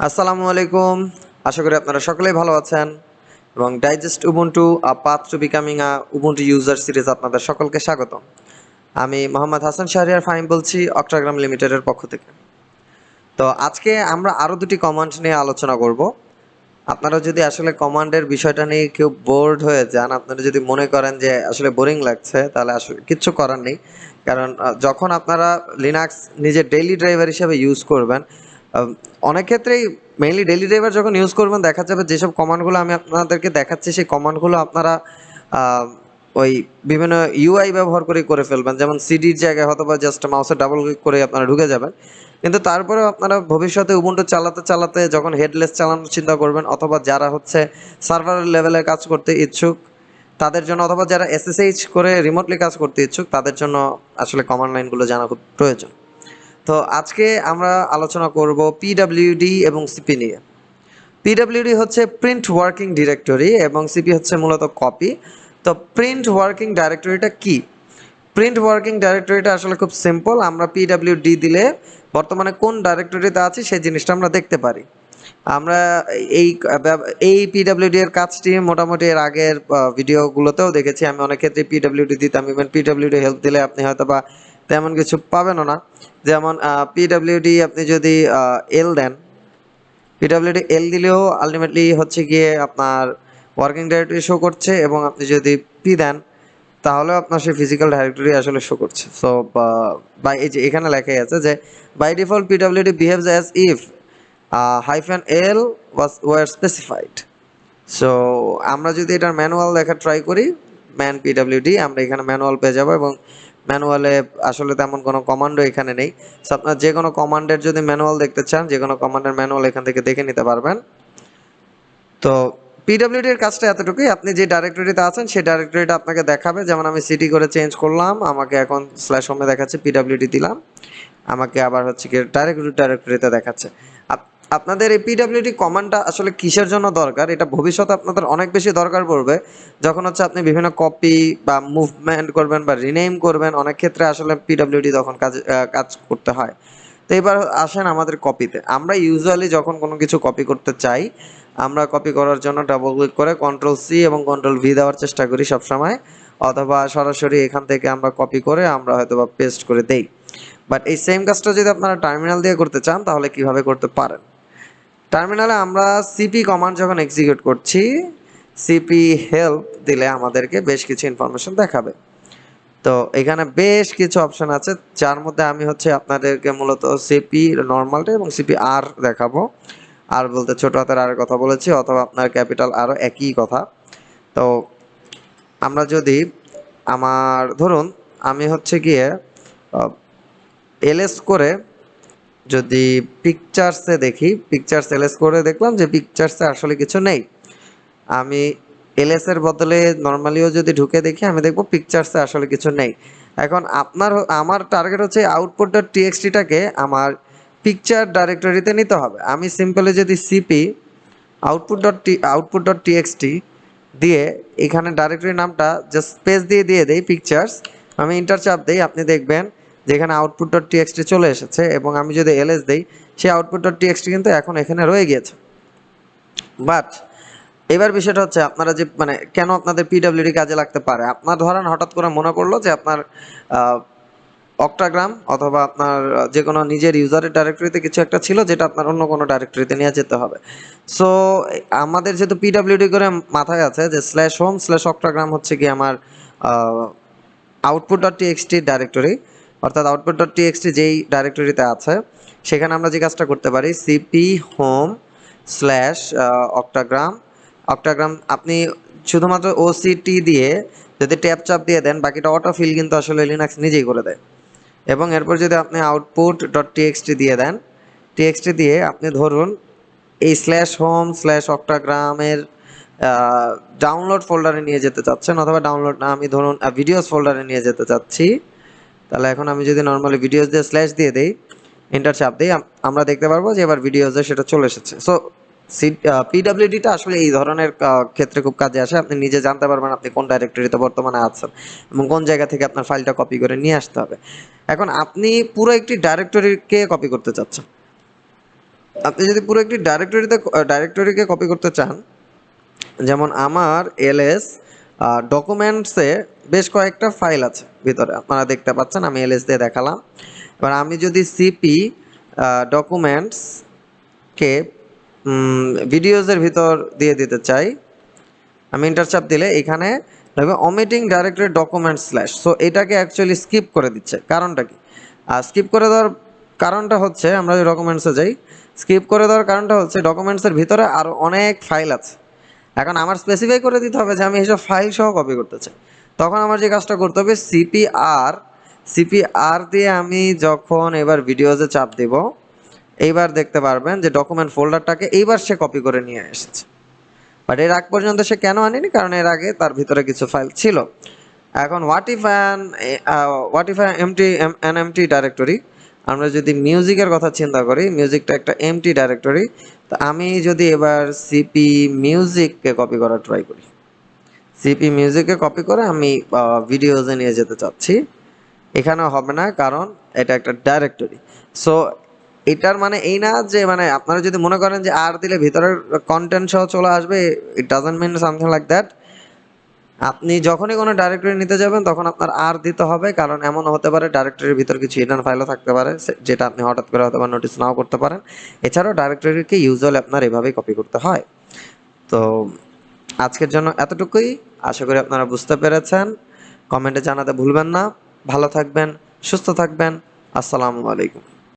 আসসালামু আলাইকুম। আশা করি আপনারা সকলেই ভালো আছেন এবং digest Ubuntu path to becoming Ubuntu user series আপনাদের সকলকে স্বাগতম। আমি মোহাম্মদ হাসান শাহরিয়ার ফাহিম বলছি অক্টাগ্রাম লিমিটেডের পক্ষ থেকে। তো আজকে আমরা আরও দুটি কমান্ড নিয়ে আলোচনা করব। আপনারা যদি আসলে কমান্ডের বিষয়টা নিয়ে কেউ বোর্ড হয়ে যান, আপনারা যদি মনে করেন যে আসলে বোরিং লাগছে, তাহলে আসলে কিচ্ছু করার নেই। কারণ যখন আপনারা লিনাক্স নিজের ডেইলি ড্রাইভার হিসেবে ইউজ করবেন, আহ, অনেক ক্ষেত্রেই মেইনলি ডেইলি ড্রাইভার যখন ইউজ করবেন দেখা যাবে যেসব কমান্ডগুলো আমি আপনাদেরকে দেখাচ্ছি সেই কমান্ডগুলো আপনারা আহ, ওই বিভিন্ন ইউআই ব্যবহার করে ফেলবেন। যেমন সিডির জায়গায় হয়তো বা জাস্ট মাউসের ডাবল ক্লিক করে আপনারা ঢুকে যাবেন, কিন্তু তারপরেও আপনারা ভবিষ্যতে উবুন্টু চালাতে চালাতে যখন হেডলেস চালানোর চিন্তা করবেন, অথবা যারা হচ্ছে সার্ভার লেভেলে কাজ করতে ইচ্ছুক তাদের জন্য, অথবা যারা এসএসএইচ করে রিমোটলি কাজ করতে ইচ্ছুক তাদের জন্য আসলে কমান্ড লাইনগুলো জানা খুব প্রয়োজন। তো আজকে আমরা আলোচনা করব পিডাব্লিউডি এবং সিপি নিয়ে। পিডাব্লিউডি হচ্ছে প্রিন্ট ওয়ার্কিং ডিরেক্টরি এবং সিপি হচ্ছে মূলত কপি। তো প্রিন্ট ওয়ার্কিং ডাইরেক্টরিটা কি? প্রিন্ট ওয়ার্কিং ডাইরেক্টরিটা আসলে খুব সিম্পল। আমরা পিডাব্লিউডি দিলে বর্তমানে কোন ডাইরেক্টরিতে আছি সেই জিনিসটা আমরা দেখতে পারি। আমরা এই এই পিডাব্লিউডি এর কাজটি মোটামুটি এর আগের ভিডিওগুলোতেও দেখেছি। আমি অনেক ক্ষেত্রে পিডাব্লিউডি দিতাম, ইভেন পিডাব্লিউডি হেল্প দিলে আপনি হয়তো বা তেমন কিছু পাবেনও না। যেমন পিডাব্লিউডি আপনি যদি এল দেন, পিডাব্লিউডি এল দিলেও আলটিমেটলি হচ্ছে গিয়ে আপনার ওয়ার্কিং ডাইরেক্টরি শো করছে, এবং আপনি যদি পি দেন তাহলেও আপনার সেই ফিজিক্যাল ডাইরেক্টরি আসলে শো করছে। সো বাই এই যে এখানে লেখাই আছে যে by default PWD behaves as if hyphen L were specified. So আমরা যদি এটার ম্যানুয়াল দেখা ট্রাই করি, ম্যান পিডাব্লিউডি, আমরা এখানে ম্যানুয়াল পেয়ে যাবো, এবং ম্যানুয়ালে আসলে তেমন কোনো কমান্ডও এখানে নেই। সো আপনার যে কোনো কমান্ডের যদি ম্যানুয়াল দেখতে চান, যে কোনো কমান্ডের ম্যানুয়াল এখান থেকে দেখে নিতে পারবেন। তো পিডাব্লিউডি এর কাজটা এতটুকুই, আপনি যে ডাইরেক্টরিতে আছেন সেই ডাইরেক্টরিটা আপনাকে দেখাবে। যেমন আমি সিটি করে চেঞ্জ করলাম, আমাকে এখন স্ল্যাশ হোমে দেখাচ্ছে, পিডাব্লিউডি দিলাম, আমাকে আবার হচ্ছে কি ডাইরেক্টরিতে দেখাচ্ছে। আপনাদের এই পিডাব্লিউডি কমান্ডটা আসলে কিসের জন্য দরকার, এটা ভবিষ্যতে আপনাদের অনেক বেশি দরকার পড়বে। যখন হচ্ছে আপনি বিভিন্ন কপি বা মুভমেন্ট করবেন বা রিনেম করবেন, অনেক ক্ষেত্রে আসলে পিডাব্লিউডি তখন কাজ করতে হয়। তো এবার আসেন আমাদের কপিতে। আমরা ইউজুয়ালি যখন কোনো কিছু কপি করতে চাই, আমরা কপি করার জন্য ডাবল ক্লিক করে কন্ট্রোল সি এবং কন্ট্রোল ভি দেওয়ার চেষ্টা করি সবসময়, অথবা সরাসরি এখান থেকে আমরা কপি করে আমরা হয়তো বা পেস্ট করে দেই। বাট এই সেম কাজটা যদি আপনারা টার্মিনাল দিয়ে করতে চান তাহলে কিভাবে করতে পারেন? টার্মিনালে আমরা সিপি কমান্ড যখন এক্সিকিউট করছি, সিপি হেল্প দিলে আমাদেরকে বেশ কিছু ইনফরমেশন দেখাবে। তো এখানে বেশ কিছু অপশন আছে, যার মধ্যে আমি হচ্ছে আপনাদেরকে মূলত সিপি নর্মালটা এবং সিপি আর দেখাবো। আর বলতে ছোট হাতের আর কথা বলেছি, অথবা আপনার ক্যাপিটাল আরও একই কথা। তো আমরা যদি আমার ধরুন আমি হচ্ছে গিয়ে এলএস করে যদি পিকচার্সে দেখি, পিকচার্স এলএস করে দেখলাম যে পিকচার্সে আসলে কিছু নেই। আমি এলএস এর বদলে নর্মালিও যদি ঢুকে দেখি, আমি দেখব পিকচার্সে আসলে কিছু নেই। এখন আমার টার্গেট হচ্ছে আউটপুট ডট টিএক্সটিটাকে আমার পিকচার ডাইরেক্টরিতে নিতে হবে। আমি সিম্পলি যদি সিপি আউটপুট ডট টিএক্সটি দিয়ে এখানে ডাইরেক্টরি নামটা জাস্ট স্পেস দিয়ে দেই পিকচার্স, আমি ইন্টার চাপ দেই, আপনি দেখবেন যেখানে আউটপুট ডট টিএক্সটি চলে এসেছে, এবং আমি যদি এলএস দেই সেই আউটপুট ডট টিএক্সটি কিন্তু এখন এখানে রয়ে গিয়েছে। বাট এবার বিষয়টা হচ্ছে আপনারা যে মানে কেন আপনাদের পিডাব্লিউডি কাজে লাগতে পারে। আপনার ধরেন হঠাৎ করে মনে পড়লো যে আপনার অক্টাগ্রাম অথবা আপনার যে কোনো নিজের ইউজারের ডাইরেক্টরিতে কিছু একটা ছিল যেটা আপনার অন্য কোনো ডাইরেক্টরিতে নিয়ে যেতে হবে। সো আমাদের যেহেতু পিডাব্লিউডি করে মাথায় আছে যে স্ল্যাশ হোম স্ল্যাশ অক্টাগ্রাম হচ্ছে কি আমার আউটপুট ডট টিএক্সটি ডাইরেক্টরি, অর্থাৎ আউটপুট ডট টিএক্সটি যেই ডাইরেক্টরিতে আছে সেখানে আমরা যে কাজটা করতে পারি, সিপি হোম স্ল্যাশ অক্টাগ্রাম। অক্টাগ্রাম আপনি শুধুমাত্র ওসিটি দিয়ে যদি ট্যাপ চাপ দিয়ে দেন, বাকিটা অটো ফিল কিন্তু আসলে লিনাক্স নিজেই করে দেয়। এবং এরপর যদি আপনি আউটপুট ডট টিএক্সটি দিয়ে দেন, টিএক্সটি দিয়ে আপনি ধরুন এই স্ল্যাশ হোম স্ল্যাশ অক্টাগ্রামের ডাউনলোড ফোল্ডারে নিয়ে যেতে চাচ্ছেন, অথবা ডাউনলোড না, আমি ধরুন ভিডিওস ফোল্ডারে নিয়ে যেতে চাচ্ছি। তাহলে এখন আমি যদি নর্মালি ভিডিওস দিয়ে স্ল্যাশ দিয়ে দেই, এন্টার চাপ দিই, আমরা দেখতে পারবো যে এবার ভিডিওসে সেটা চলে এসেছে। সো পিডাব্লিউডিটা আসলে এই ধরনের ক্ষেত্রে খুব কাজে আসে। আপনি নিজে জানতে পারবেন আপনি কোন ডাইরেক্টরিতে বর্তমানে আছেন এবং কোন জায়গা থেকে আপনার ফাইলটা কপি করে নিয়ে আসতে হবে। এখন আপনি পুরো একটি ডাইরেক্টরিকে কপি করতে চাচ্ছেন, আপনি যদি পুরো একটি ডাইরেক্টরিকে কপি করতে চান, যেমন আমার এলএস ডকুমেন্টসে বেশ কয়েকটা ফাইল আছে ভিতরে, আপনারা দেখতে পাচ্ছেন, আমি এলএস দিয়ে দেখালাম। এবার আমি যদি সিপি ডকুমেন্টসকে ভিডিওজের ভিতর দিয়ে দিতে চাই, আমি ইন্টারচাপ দিলে এখানে দেখবে ওমিটিং ডাইরেক্টরি ডকুমেন্ট স্ল্যাশ, সো এটাকে অ্যাকচুয়ালি স্কিপ করে দিচ্ছে। কারণটা কি? আর স্কিপ করে দেওয়ার কারণটা হচ্ছে, আমরা যদি ডকুমেন্টসে যাই, স্কিপ করে দেওয়ার কারণটা হচ্ছে ডকুমেন্টসের ভিতরে আরও অনেক ফাইল আছে। এখন আমার স্পেসিফাই করে দিতে হবে যে আমি এইসব ফাইল সহ কপি করতে চাই। তখন আমার যে কাজটা করতে হবে, সিপিআর দিয়ে আমি যখন এবার ভিডিওজে চাপ দেব, এইবার দেখতে পারবেন যে ডকুমেন্ট ফোল্ডারটাকে এইবার সে কপি করে নিয়ে এসেছে। বাট এর আগ পর্যন্ত সে কেন আনেনি? কারণ এর আগে তার ভিতরে কিছু ফাইল ছিল। এখন হোয়াট ইফ এমটি ডাইরেক্টরি, আমরা যদি মিউজিকের কথা চিন্তা করি, মিউজিকটা একটা এমটি ডাইরেক্টরি। তো আমি যদি এবার সিপি মিউজিককে কপি করার ট্রাই করি, সিপি মিউজিককে কপি করে আমি ভিডিওজে নিয়ে যেতে চাচ্ছি, এখানেও হবে না, কারণ এটা একটা ডাইরেক্টরি। সো এটার মানে এই না যে, মানে আপনারা যদি মনে করেন যে আর দিলে ভিতরের কন্টেন্ট সহ চলে আসবে, it doesn't mean something like that. আপনি যখনই কোনো ডাইরেক্টরি নিতে যাবেন তখন আপনার আর দিতে হবে, কারণ এমন হতে পারে ডাইরেক্টরির ভিতর কিছু হিডেন ফাইলও থাকতে পারে, যেটা আপনি হঠাৎ করে হয়তো বা নোটিস নাও করতে পারেন। এছাড়াও ডাইরেক্টরিকে ইউজুয়ালি আপনার এভাবেই কপি করতে হয়। তো আজকের জন্য এতটুকুই, আশা করি আপনারা বুঝতে পেরেছেন। কমেন্টে জানাতে ভুলবেন না। ভালো থাকবেন, সুস্থ থাকবেন। আসসালামু আলাইকুম।